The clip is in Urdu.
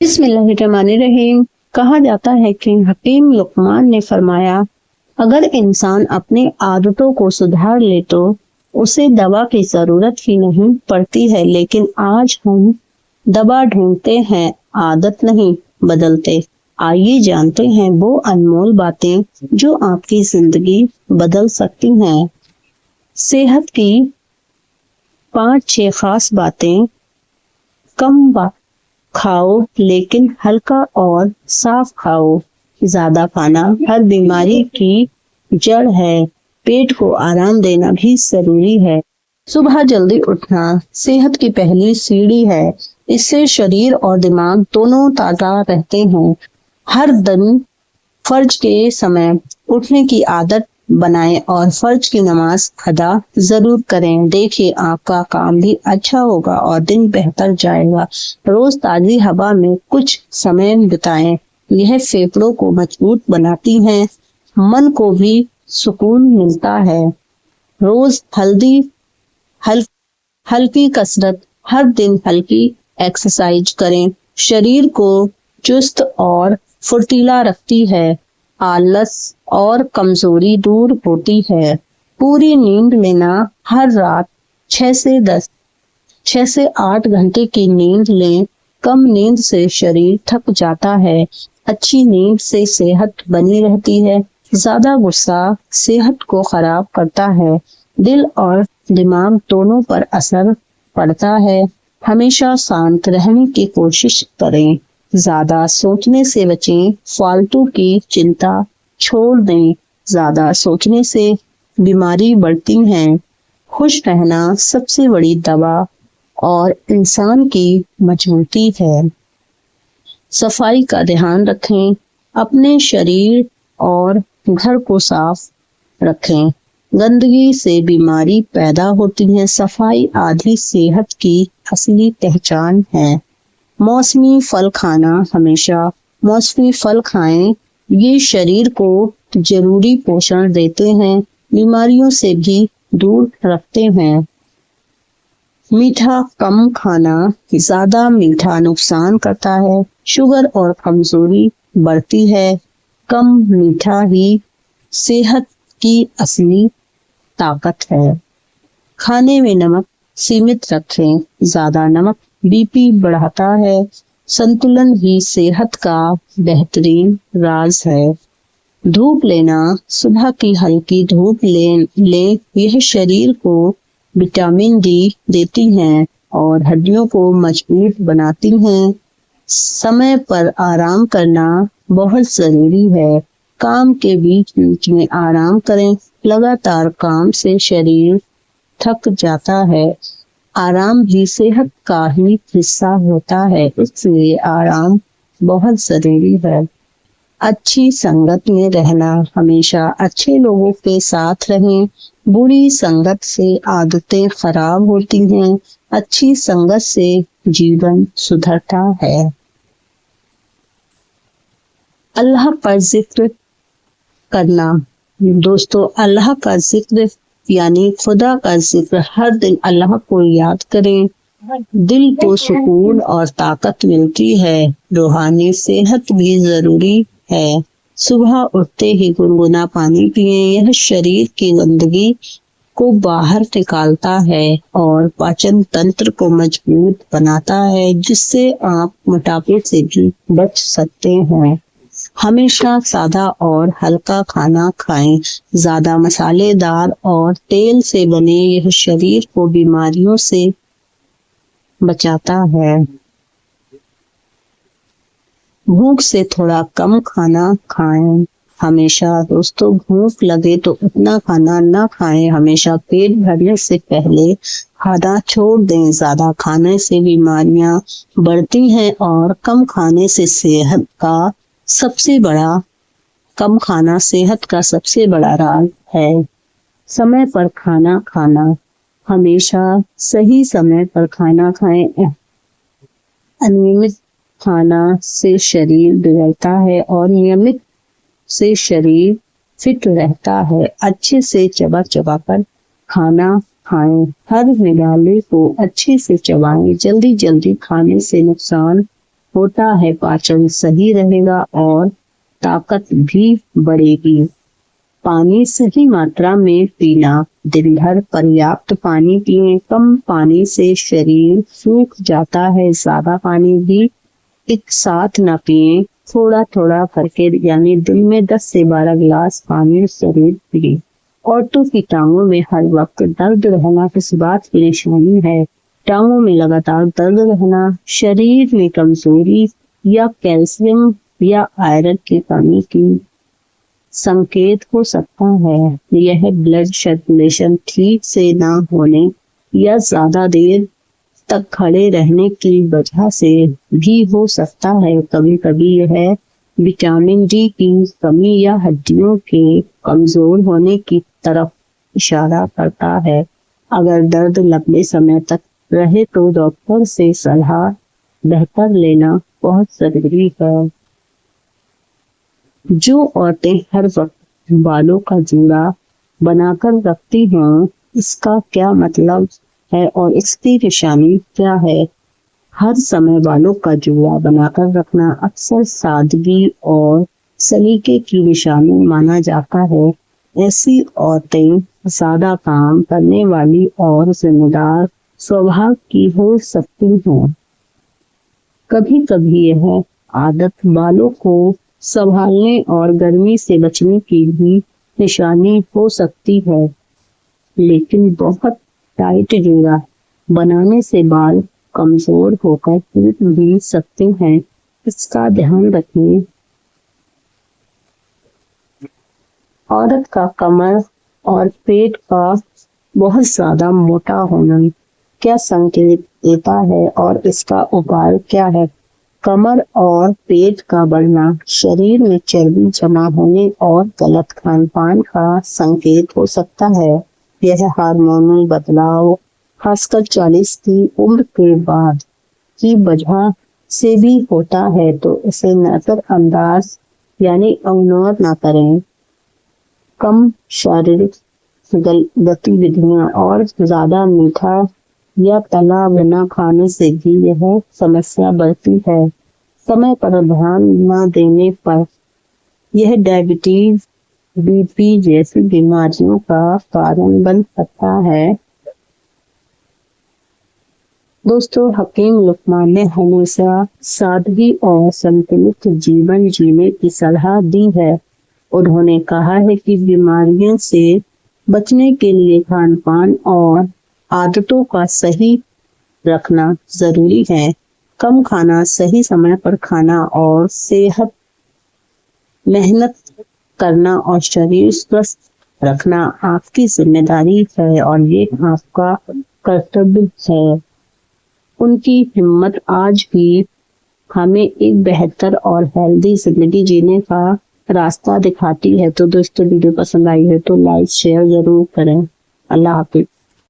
بسم اللہ الرحمن الرحیم۔ کہا جاتا ہے کہ حکیم لقمان نے فرمایا، اگر انسان اپنی عادتوں کو سدھار لے تو اسے دوا کی ضرورت ہی نہیں پڑتی ہے، لیکن آج ہم دوا ڈھونڈتے ہیں، عادت نہیں بدلتے۔ آئیے جانتے ہیں وہ انمول باتیں جو آپ کی زندگی بدل سکتی ہیں۔ صحت کی 5-6 خاص باتیں۔ کم کھاؤ لیکن ہلکا اور صاف کھاؤ۔ زیادہ کھانا ہر بیماری کی جڑ ہے۔ پیٹ کو آرام دینا بھی ضروری ہے۔ صبح جلدی اٹھنا صحت کی پہلی سیڑھی ہے۔ اس سے شریر اور دماغ دونوں تازہ رہتے ہیں۔ ہر دن فرض کے سمے اٹھنے کی عادت بنائیں اور فرض کی نماز ادا ضرور کریں۔ دیکھیے آپ کا کام بھی اچھا ہوگا اور دن بہتر جائے گا۔ روز تازی ہوا میں کچھ سمے بتائیں، یہ پھیپھڑوں کو مضبوط بناتی ہیں، من کو بھی سکون ملتا ہے۔ روز ہلکی کسرت، ہر دن ہلکی ایکسرسائز کریں، شریر کو چست اور پھرتیلا رکھتی ہے، آلس اور کمزوری دور ہوتی ہے۔ پوری نیند لینا، ہر رات 6 سے 8 گھنٹے کی نیند لیں۔ کم نیند سے شریر تھک جاتا ہے، اچھی نیند سے صحت بنی رہتی ہے۔ زیادہ غصہ صحت کو خراب کرتا ہے، دل اور دماغ دونوں پر اثر پڑتا ہے۔ ہمیشہ شانت رہنے کی کوشش کریں، زیادہ سوچنے سے بچیں، فالتو کی چنتا چھوڑ دیں، زیادہ سوچنے سے بیماری بڑھتی ہے۔ خوش رہنا سب سے بڑی دوا اور انسان کی مضبوطی ہے۔ صفائی کا دھیان رکھیں، اپنے شریر اور گھر کو صاف رکھیں، گندگی سے بیماری پیدا ہوتی ہے۔ صفائی آدھی صحت کی اصلی پہچان ہے۔ موسمی پھل کھانا، ہمیشہ موسمی پھل کھائیں، یہ شریر کو ضروری پوشن دیتے ہیں، بیماریوں سے بھی دور رکھتے ہیں۔ میٹھا کم کھانا، زیادہ میٹھا نقصان کرتا ہے، شوگر اور کمزوری بڑھتی ہے۔ کم میٹھا ہی صحت کی اصلی طاقت ہے۔ کھانے میں نمک سیمت رکھیں، زیادہ نمک بی پی بڑھاتا ہے۔ سنتولن ہی صحت کا بہترین راز ہے۔ دھوپ لینا، صبح کی ہلکی دھوپ لیں، یہ شریر کو وٹامن ڈی دیتی ہیں اور ہڈیوں کو مضبوط بناتی ہیں۔ سمے پر آرام کرنا بہت ضروری ہے۔ کام کے بیچ میں آرام کریں، لگاتار کام سے شریر تھک جاتا ہے۔ آرام بھی صحت کا ہی حصہ ہوتا ہے، اس لیے آرام بہت ضروری ہے۔ اچھی سنگت میں رہنا، ہمیشہ اچھے لوگوں کے ساتھ رہیں، بری سنگت سے عادتیں خراب ہوتی ہیں، اچھی سنگت سے جیون سدھرتا ہے۔ اللہ پر ذکر کرنا، دوستو اللہ کا ذکر یعنی خدا کا ذکر، ہر دن اللہ کو یاد کریں، دل کو سکون اور طاقت ملتی ہے۔ روحانی صحت بھی ضروری ہے۔ صبح اٹھتے ہی گنگنا پانی پئیں، یہ شریر کی گندگی کو باہر نکالتا ہے اور پاچن تنتر کو مضبوط بناتا ہے، جس سے آپ موٹاپے سے بھی بچ سکتے ہیں۔ ہمیشہ سادہ اور ہلکا کھانا کھائیں، زیادہ مسالے دار اور تیل سے بنے یہ شریر کو بیماریوں سے بچاتا ہے۔ بھوک سے تھوڑا کم کھانا کھائیں، ہمیشہ دوستو بھوک لگے تو اتنا کھانا نہ کھائیں، ہمیشہ پیٹ بھرنے سے پہلے کھانا چھوڑ دیں۔ زیادہ کھانے سے بیماریاں بڑھتی ہیں اور کم کھانے سے کم کھانا صحت کا سب سے بڑا راز ہے۔ سمے پر کھانا کھانا، ہمیشہ صحیح سمے پر کھانا کھائیں، انیمت کھانا سے شریر بگڑتا ہے اور نیمت سے شریر فٹ رہتا ہے۔ اچھے سے چبا چبا کر کھانا کھائیں، ہر نگالے کو اچھے سے چبائیں، جلدی کھانے سے نقصان ہوتا ہے پاچن صحیح رہے گا اور طاقت بھی بڑھے گی۔ پانی صحیح ماترا میں پینا، دن بھر پریاپت پانی پیئیں، کم پانی سے شریر سوکھ جاتا ہے، زیادہ پانی بھی ایک ساتھ نہ پیئیں، تھوڑا تھوڑا کر کے یعنی دن میں 10 سے 12 گلاس پانی ضرور پیئیں۔ عورتوں کی ٹانگوں میں ہر وقت درد رہنا کس بات کی نشانی ہے؟ ٹانگوں میں لگاتار درد رہنا شریر میں کمزوری یا کیلشیم یا آئرن کی کمی کی سنکیت ہو سکتا ہے۔ یہ بلڈ سرکولیشن ٹھیک سے نہ ہونے یا زیادہ دیر تک کھڑے رہنے کی وجہ سے بھی ہو سکتا ہے۔ کبھی کبھی یہ وٹامن ڈی کی کمی یا ہڈیوں کے کمزور ہونے کی طرف اشارہ کرتا ہے۔ اگر درد لمبے سمے تک رہے تو ڈاکٹر سے صلاح بہتر لینا بہت ضروری ہے۔ جو عورتیں ہر وقت بالوں کا جوڑا بنا کر رکھتی ہیں، اس کا کیا مطلب ہے اور اس کی نشانی کیا ہے؟ ہر سمے بالوں کا جوڑا بنا کر رکھنا اکثر سادگی اور سلیقے کی نشانی مانا جاتا ہے۔ ایسی عورتیں زیادہ کام کرنے والی اور ذمہ دار سوبھاؤ کی ہو سکتی ہیں۔ کبھی کبھی یہ عادت بالوں کو سنبھالنے اور گرمی سے بچنے کی بھی نشانی ہو سکتی ہے، لیکن بہت ٹائٹ جوڑا بنانے سے بال کمزور ہو کر ٹوٹ بھی سکتے ہیں، اس کا دھیان رکھیں۔ عورت کا کمر اور پیٹ کا بہت زیادہ موٹا ہونا کیا سنکیت دیتا ہے اور اس کا اپائے کیا ہے؟ کمر اور پیٹ کا بڑھنا شریر میں چربی جمع ہونے اور غلط کھان پان کا سنکیت ہو سکتا ہے۔ یہ ہارمونل بدلاؤ خاص کر 40 کی عمر کے بعد کی وجہ سے بھی ہوتا ہے، تو اسے نظر انداز یعنی اگنور نہ کریں۔ کم شاریرک گتی ودھیاں اور زیادہ میٹھا یا تلا بنا کھانے سے بھی یہ سمسیا بڑھتی ہے۔ سمے پر دھیان نہ دینے پر یہ ڈائبٹیز، بی پی جیسی بیماریوں کا کارن بن سکتا ہے۔ دوستو، حکیم لقمان نے ہمیشہ سادگی اور سنتلت جیون جینے کی صلاح دی ہے۔ انہوں نے کہا ہے کہ بیماریوں سے بچنے کے لیے کھان پان اور عادتوں کا صحیح رکھنا ضروری ہے۔ کم کھانا، صحیح سمے پر کھانا اور صحت محنت کرنا اور شریر سوستھ رکھنا آپ کی ذمہ داری ہے اور یہ آپ کا کرتویہ ہے۔ ان کی ہمت آج بھی ہمیں ایک بہتر اور ہیلدی زندگی جینے کا راستہ دکھاتی ہے۔ تو دوستو، ویڈیو پسند آئی ہے تو لائک شیئر ضرور کریں۔ اللہ حافظ۔